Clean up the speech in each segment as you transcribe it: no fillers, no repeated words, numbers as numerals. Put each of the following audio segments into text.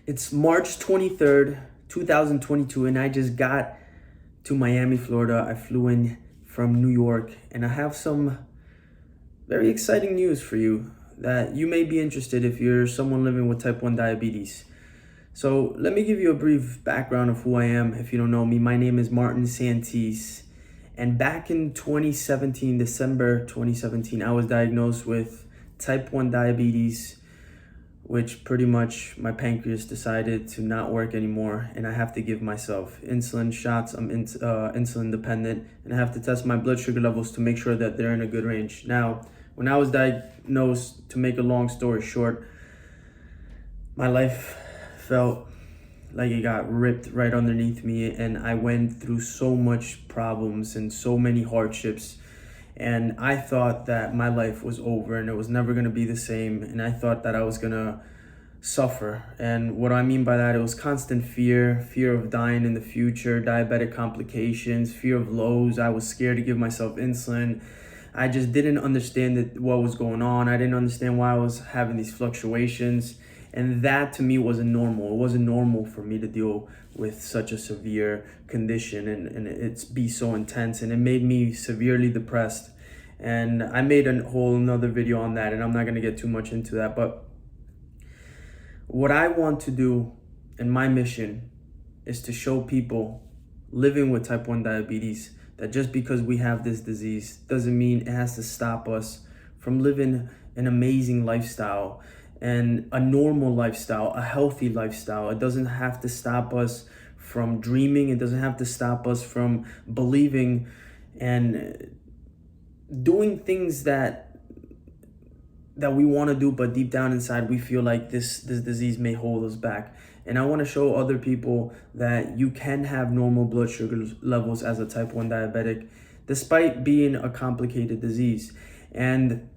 It's March 23rd, 2022, and I just got to Miami, Florida. I flew in from New York, and I have some very exciting news for you that you may be interested if you're someone living with type 1 diabetes. So let me give you a brief background of who I am. If you don't know me, my name is Martin Santise. And back in 2017, December 2017, I was diagnosed with type 1 diabetes, which pretty much my pancreas decided to not work anymore, and I have to give myself insulin shots. I'm insulin dependent, and I have to test my blood sugar levels to make sure that they're in a good range. Now, when I was diagnosed, to make a long story short, my life felt like it got ripped right underneath me, and I went through so much problems and so many hardships. And I thought that my life was over and it was never going to be the same. And I thought that I was going to suffer. And what I mean by that, it was constant fear of dying in the future, diabetic complications, fear of lows. I was scared to give myself insulin. I just didn't understand what was going on. I didn't understand why I was having these fluctuations. And that to me wasn't normal. It wasn't normal for me to deal with such a severe condition and it's be so intense, and it made me severely depressed. And I made a whole another video on that, and I'm not gonna get too much into that. But what I want to do and my mission is to show people living with type 1 diabetes that just because we have this disease doesn't mean it has to stop us from living an amazing lifestyle and a normal lifestyle, a healthy lifestyle. It doesn't have to stop us from dreaming. It doesn't have to stop us from believing and doing things that we want to do, but deep down inside we feel like this disease may hold us back. And I want to show other people that you can have normal blood sugar levels as a type 1 diabetic despite being a complicated disease. And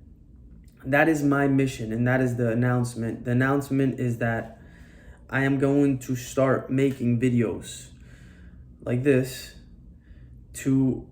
that is my mission, and that is the announcement. The announcement is that I am going to start making videos like this to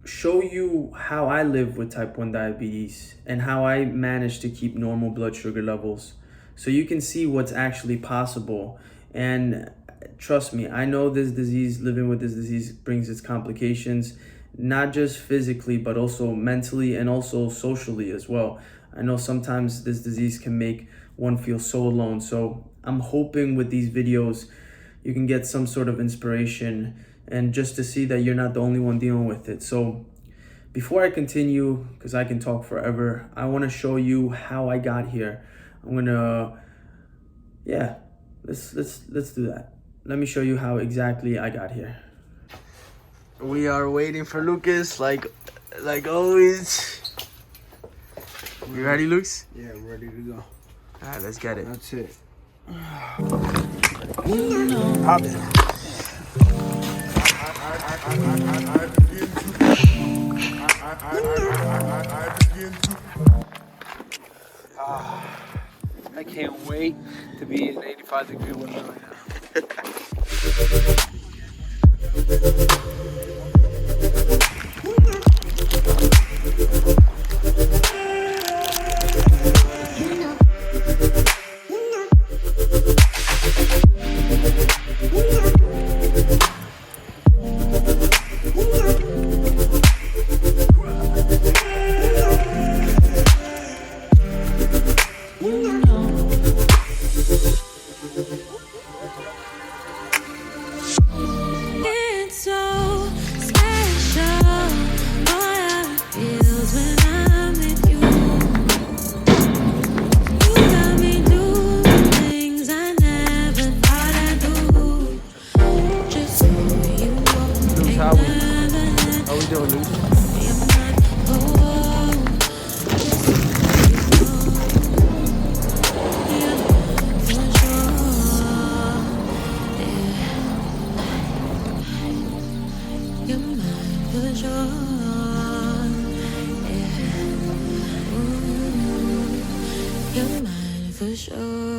show you how I live with type 1 diabetes and how I manage to keep normal blood sugar levels, so you can see what's actually possible. And trust me, I know this disease, living with this disease brings its complications, not just physically, but also mentally and also socially as well. I know sometimes this disease can make one feel so alone. So I'm hoping with these videos, you can get some sort of inspiration and just to see that you're not the only one dealing with it. So before I continue, because I can talk forever, I want to show you how I got here. I'm gonna, let's do that. Let me show you how exactly I got here. We are waiting for Lucas, like always. You ready, Lucas? Yeah, I'm ready to go. All right, let's get it. That's it. Pop it. I can't wait to be in 85-degree weather right now. How we doing, Luke? You're mine for sure.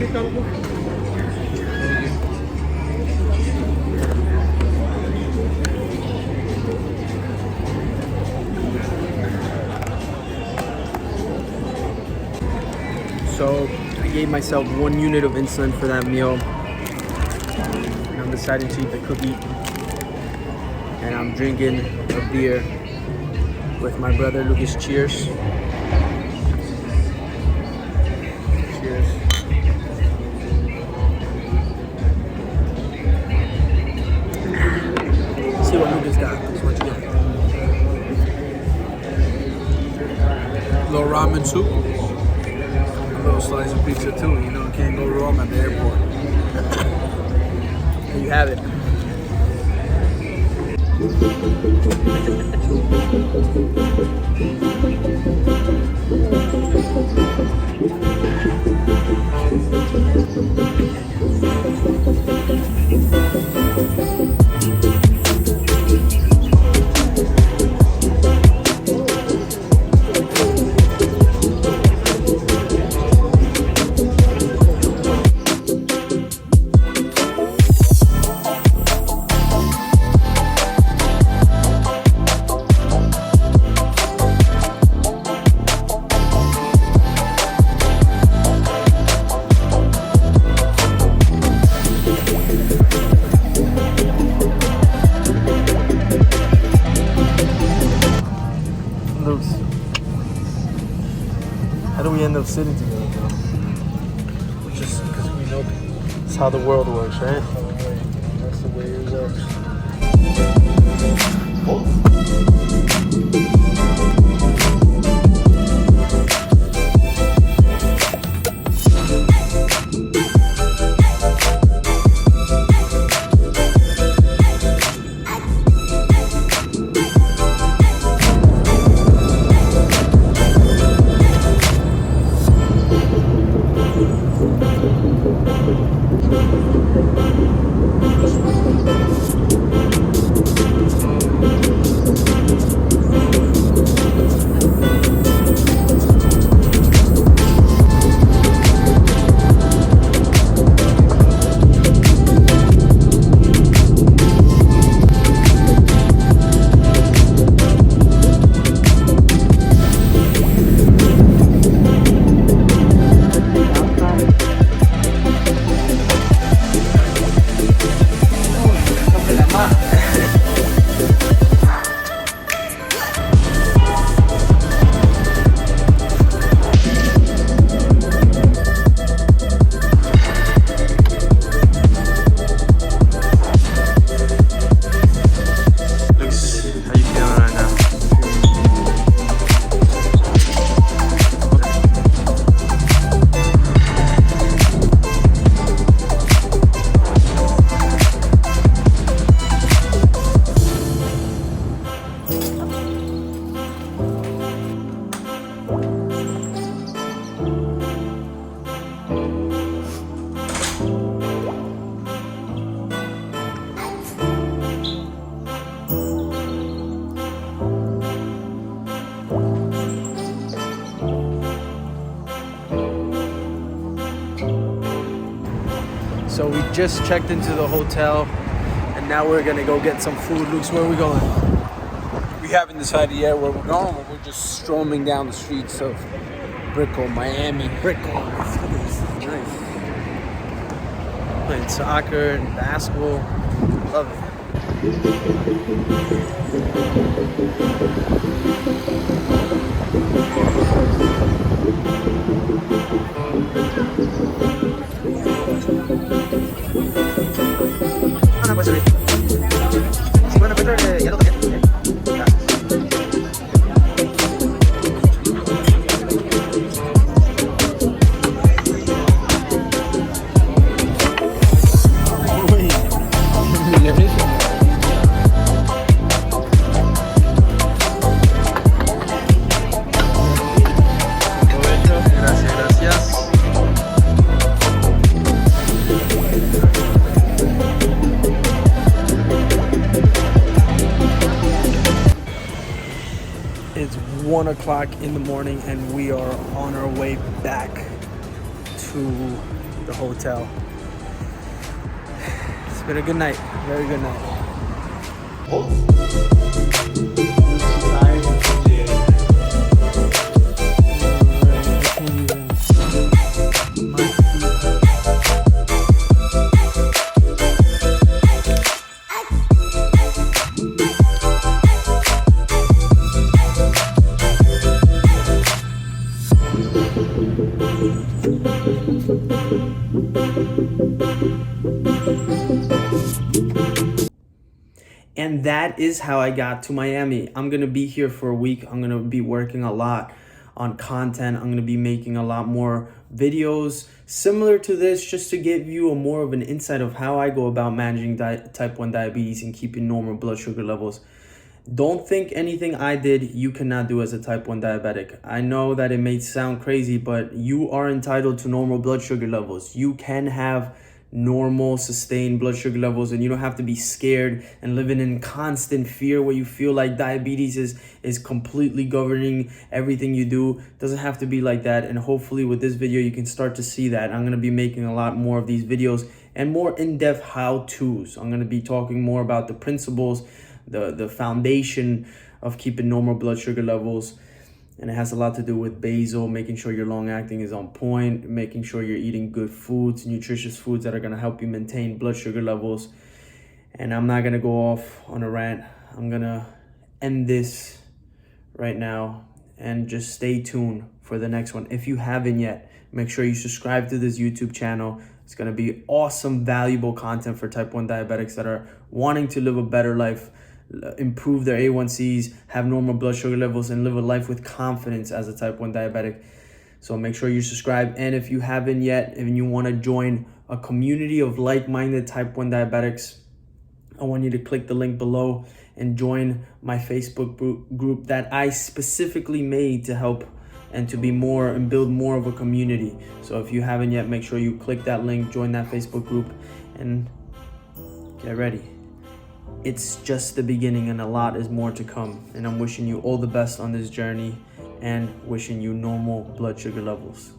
So I gave myself 1 unit of insulin for that meal. And I'm deciding to eat the cookie. And I'm drinking a beer with my brother Lucas. Cheers. Cheers. See what Lucas got. What you got? Little ramen soup. A little slice of pizza too. You know, can't go wrong at the airport. There you have it. How do we end up sitting together, bro? Just because we know That's how the world works, right? that's the way it works. So we just checked into the hotel and now we're gonna go get some food. Luke's, where are we going? We haven't decided yet where we're going, but we're just strolling down the streets of Brickell, Miami. Brickell. Nice. Playing soccer and basketball. Love it. It's 1 o'clock in the morning and we are on our way back to the hotel. It's been a good night, very good night. And that is how I got to Miami. I'm gonna be here for a week. I'm gonna be working a lot on content. I'm gonna be making a lot more videos similar to this, just to give you a more of an insight of how I go about managing type 1 diabetes and keeping normal blood sugar levels. Don't think anything I did you cannot do as a type 1 diabetic. I know that it may sound crazy, but you are entitled to normal blood sugar levels. You can have normal sustained blood sugar levels, and you don't have to be scared and living in constant fear where you feel like diabetes is completely governing everything you do. It doesn't have to be like that. And hopefully with this video you can start to see that. I'm going to be making a lot more of these videos and more in-depth how-tos. I'm going to be talking more about the principles, the foundation of keeping normal blood sugar levels. And it has a lot to do with basal, making sure your long acting is on point, making sure you're eating good foods, nutritious foods that are going to help you maintain blood sugar levels. And I'm not going to go off on a rant. I'm going to end this right now and just stay tuned for the next one. If you haven't yet, make sure you subscribe to this YouTube channel. It's going to be awesome, valuable content for type 1 diabetics that are wanting to live a better life, improve their A1Cs, have normal blood sugar levels, and live a life with confidence as a type 1 diabetic. So make sure you subscribe. And if you haven't yet, and you want to join a community of like-minded type 1 diabetics, I want you to click the link below and join my Facebook group that I specifically made to help and to be more and build more of a community. So if you haven't yet, make sure you click that link, join that Facebook group, and get ready. It's just the beginning, and a lot is more to come. And I'm wishing you all the best on this journey and wishing you normal blood sugar levels.